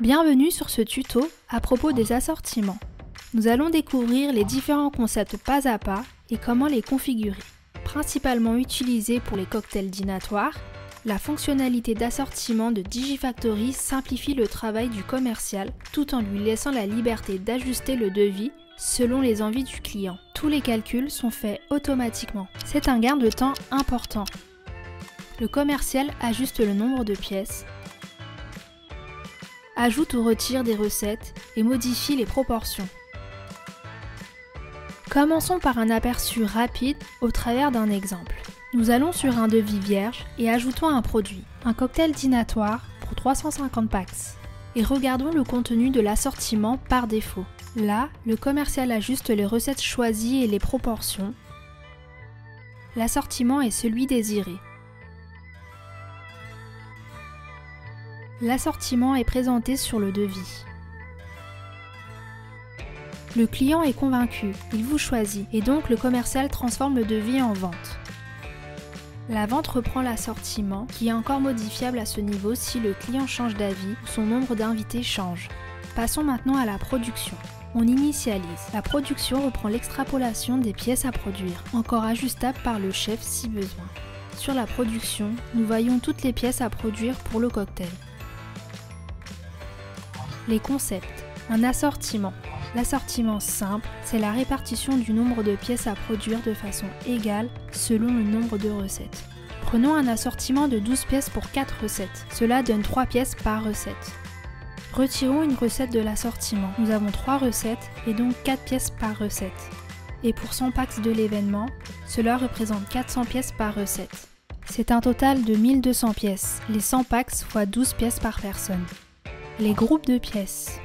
Bienvenue sur ce tuto à propos des assortiments. Nous allons découvrir les différents concepts pas à pas et comment les configurer. Principalement utilisés pour les cocktails dînatoires, la fonctionnalité d'assortiment de Digifactory simplifie le travail du commercial tout en lui laissant la liberté d'ajuster le devis selon les envies du client. Tous les calculs sont faits automatiquement. C'est un gain de temps important. Le commercial ajuste le nombre de pièces, ajoute ou retire des recettes et modifie les proportions. Commençons par un aperçu rapide au travers d'un exemple. Nous allons sur un devis vierge et ajoutons un produit, un cocktail dînatoire pour 350 packs. Et regardons le contenu de l'assortiment par défaut. Là, le commercial ajuste les recettes choisies et les proportions. L'assortiment est celui désiré. L'assortiment est présenté sur le devis. Le client est convaincu, il vous choisit et donc le commercial transforme le devis en vente. La vente reprend l'assortiment qui est encore modifiable à ce niveau si le client change d'avis ou son nombre d'invités change. Passons maintenant à la production. On initialise. La production reprend l'extrapolation des pièces à produire, encore ajustable par le chef si besoin. Sur la production, nous voyons toutes les pièces à produire pour le cocktail. Les concepts. Un assortiment. L'assortiment simple, c'est la répartition du nombre de pièces à produire de façon égale selon le nombre de recettes. Prenons un assortiment de 12 pièces pour 4 recettes. Cela donne 3 pièces par recette. Retirons une recette de l'assortiment. Nous avons 3 recettes et donc 4 pièces par recette. Et pour 100 packs de l'événement, cela représente 400 pièces par recette. C'est un total de 1200 pièces, les 100 packs fois 12 pièces par personne. Les groupes de pièces.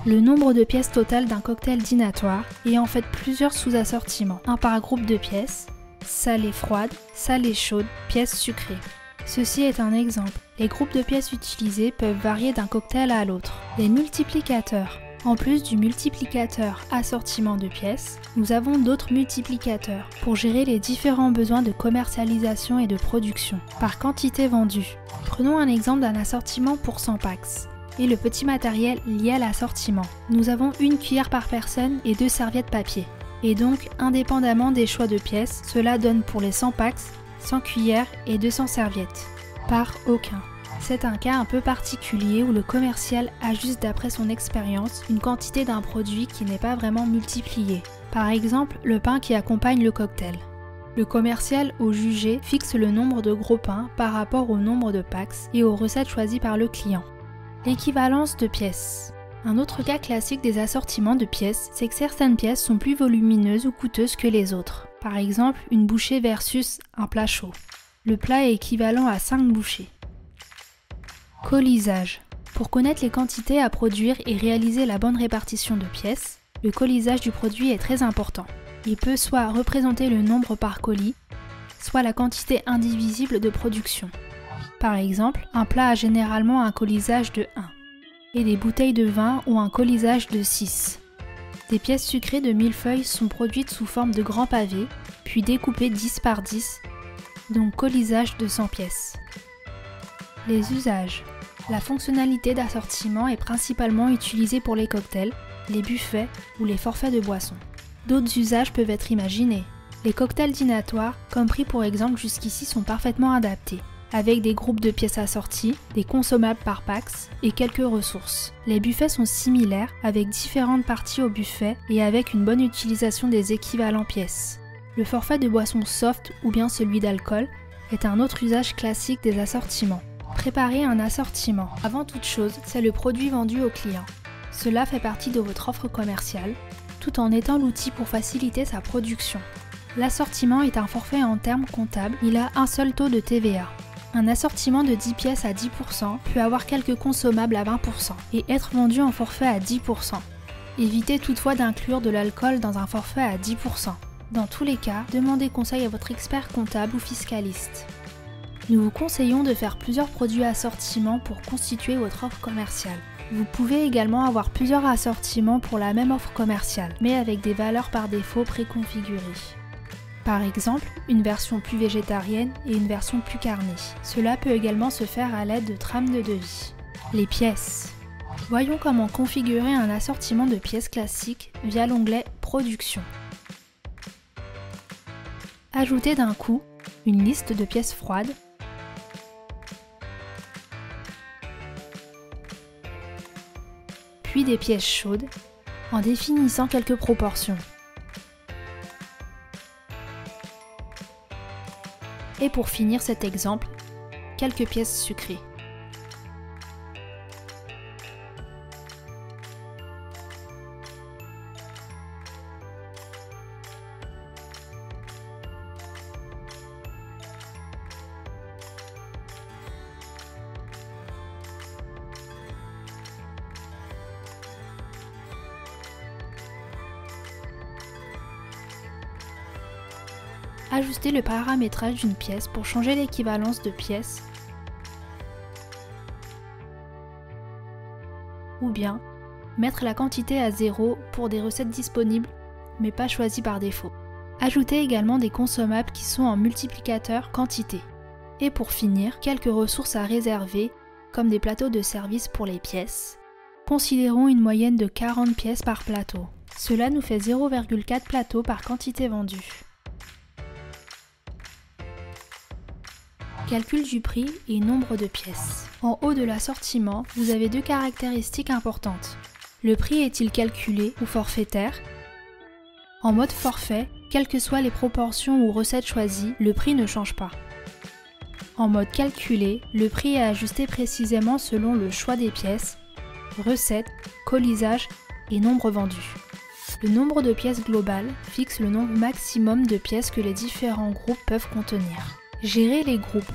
Le nombre de pièces totales d'un cocktail dînatoire est en fait plusieurs sous-assortiments, un par groupe de pièces, salées froides, salées chaudes, pièces sucrées. Ceci est un exemple. Les groupes de pièces utilisés peuvent varier d'un cocktail à l'autre. Les multiplicateurs. En plus du multiplicateur assortiment de pièces, nous avons d'autres multiplicateurs pour gérer les différents besoins de commercialisation et de production, par quantité vendue. Prenons un exemple d'un assortiment pour 100 packs. Et le petit matériel lié à l'assortiment. Nous avons une cuillère par personne et 2 serviettes papier. Et donc, indépendamment des choix de pièces, cela donne pour les 100 packs, 100 cuillères et 200 serviettes. Par aucun. C'est un cas un peu particulier où le commercial ajuste d'après son expérience une quantité d'un produit qui n'est pas vraiment multipliée. Par exemple, le pain qui accompagne le cocktail. Le commercial au jugé fixe le nombre de gros pains par rapport au nombre de packs et aux recettes choisies par le client. L'équivalence de pièces. Un autre cas classique des assortiments de pièces, c'est que certaines pièces sont plus volumineuses ou coûteuses que les autres. Par exemple, une bouchée versus un plat chaud. Le plat est équivalent à 5 bouchées. Colisage. Pour connaître les quantités à produire et réaliser la bonne répartition de pièces, le colisage du produit est très important. Il peut soit représenter le nombre par colis, soit la quantité indivisible de production. Par exemple, un plat a généralement un colisage de 1 et des bouteilles de vin ont un colisage de 6. Des pièces sucrées de millefeuille sont produites sous forme de grands pavés, puis découpées 10 par 10, donc colisage de 100 pièces. Les usages. La fonctionnalité d'assortiment est principalement utilisée pour les cocktails, les buffets ou les forfaits de boissons. D'autres usages peuvent être imaginés. Les cocktails dînatoires, comme pris pour exemple jusqu'ici, sont parfaitement adaptés, avec des groupes de pièces assorties, des consommables par packs et quelques ressources. Les buffets sont similaires, avec différentes parties au buffet et avec une bonne utilisation des équivalents pièces. Le forfait de boissons soft ou bien celui d'alcool est un autre usage classique des assortiments. Préparer un assortiment. Avant toute chose, c'est le produit vendu au client. Cela fait partie de votre offre commerciale, tout en étant l'outil pour faciliter sa production. L'assortiment est un forfait en termes comptables, il a un seul taux de TVA. Un assortiment de 10 pièces à 10% peut avoir quelques consommables à 20% et être vendu en forfait à 10%. Évitez toutefois d'inclure de l'alcool dans un forfait à 10%. Dans tous les cas, demandez conseil à votre expert comptable ou fiscaliste. Nous vous conseillons de faire plusieurs produits assortiments pour constituer votre offre commerciale. Vous pouvez également avoir plusieurs assortiments pour la même offre commerciale, mais avec des valeurs par défaut préconfigurées. Par exemple, une version plus végétarienne et une version plus carnée. Cela peut également se faire à l'aide de trames de devis. Les pièces. Voyons comment configurer un assortiment de pièces classiques via l'onglet Production. Ajoutez d'un coup une liste de pièces froides, puis des pièces chaudes, en définissant quelques proportions. Et pour finir cet exemple, quelques pièces sucrées. Ajustez le paramétrage d'une pièce pour changer l'équivalence de pièces ou bien mettre la quantité à 0 pour des recettes disponibles mais pas choisies par défaut. Ajoutez également des consommables qui sont en multiplicateur quantité. Et pour finir, quelques ressources à réserver comme des plateaux de service pour les pièces. Considérons une moyenne de 40 pièces par plateau. Cela nous fait 0,4 plateaux par quantité vendue. Calcul du prix et nombre de pièces. En haut de l'assortiment, vous avez deux caractéristiques importantes. Le prix est-il calculé ou forfaitaire? En mode forfait, quelles que soient les proportions ou recettes choisies, le prix ne change pas. En mode calculé, le prix est ajusté précisément selon le choix des pièces, recettes, colisage et nombre vendu. Le nombre de pièces global fixe le nombre maximum de pièces que les différents groupes peuvent contenir. Gérer les groupes.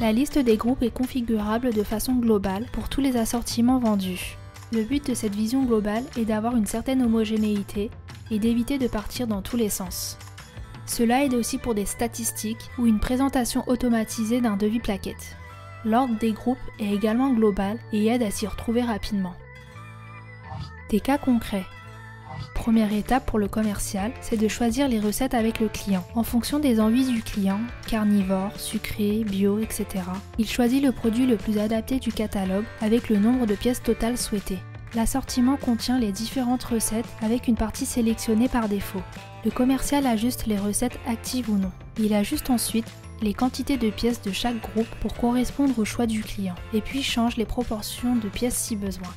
La liste des groupes est configurable de façon globale pour tous les assortiments vendus. Le but de cette vision globale est d'avoir une certaine homogénéité et d'éviter de partir dans tous les sens. Cela aide aussi pour des statistiques ou une présentation automatisée d'un devis plaquette. L'ordre des groupes est également global et aide à s'y retrouver rapidement. Des cas concrets. Première étape pour le commercial, c'est de choisir les recettes avec le client. En fonction des envies du client, carnivore, sucré, bio, etc., il choisit le produit le plus adapté du catalogue avec le nombre de pièces totales souhaitées. L'assortiment contient les différentes recettes avec une partie sélectionnée par défaut. Le commercial ajuste les recettes actives ou non. Il ajuste ensuite les quantités de pièces de chaque groupe pour correspondre au choix du client, et puis change les proportions de pièces si besoin.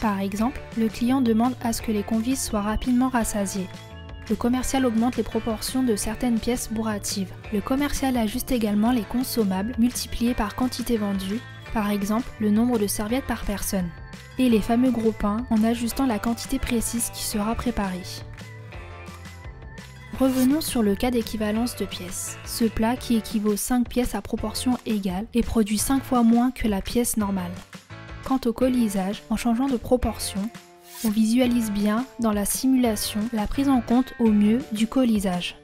Par exemple, le client demande à ce que les convives soient rapidement rassasiés. Le commercial augmente les proportions de certaines pièces bourratives. Le commercial ajuste également les consommables multipliés par quantité vendue, par exemple le nombre de serviettes par personne. Et les fameux gros pains en ajustant la quantité précise qui sera préparée. Revenons sur le cas d'équivalence de pièces. Ce plat qui équivaut 5 pièces à proportion égale et produit 5 fois moins que la pièce normale. Quant au colisage, en changeant de proportion, on visualise bien dans la simulation la prise en compte au mieux du colisage.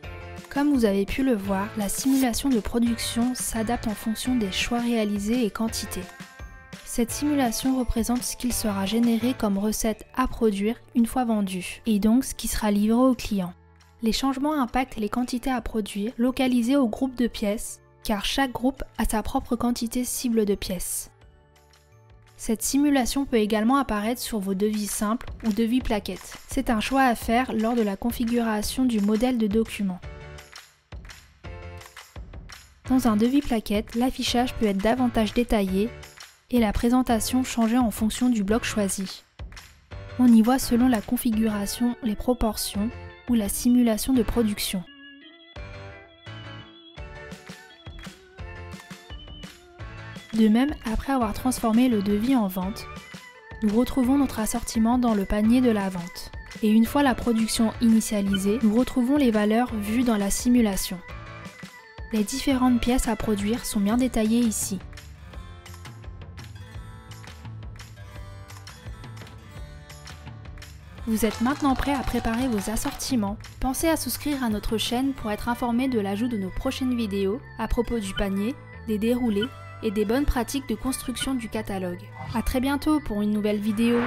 Comme vous avez pu le voir, la simulation de production s'adapte en fonction des choix réalisés et quantités. Cette simulation représente ce qu'il sera généré comme recette à produire une fois vendue, et donc ce qui sera livré au client. Les changements impactent les quantités à produire localisées au groupe de pièces, car chaque groupe a sa propre quantité cible de pièces. Cette simulation peut également apparaître sur vos devis simples ou devis plaquettes. C'est un choix à faire lors de la configuration du modèle de document. Dans un devis plaquette, l'affichage peut être davantage détaillé et la présentation changer en fonction du bloc choisi. On y voit selon la configuration les proportions ou la simulation de production. De même, après avoir transformé le devis en vente, nous retrouvons notre assortiment dans le panier de la vente. Et une fois la production initialisée, nous retrouvons les valeurs vues dans la simulation. Les différentes pièces à produire sont bien détaillées ici. Vous êtes maintenant prêt à préparer vos assortiments. Pensez à souscrire à notre chaîne pour être informé de l'ajout de nos prochaines vidéos à propos du panier, des déroulés et des bonnes pratiques de construction du catalogue. À très bientôt pour une nouvelle vidéo.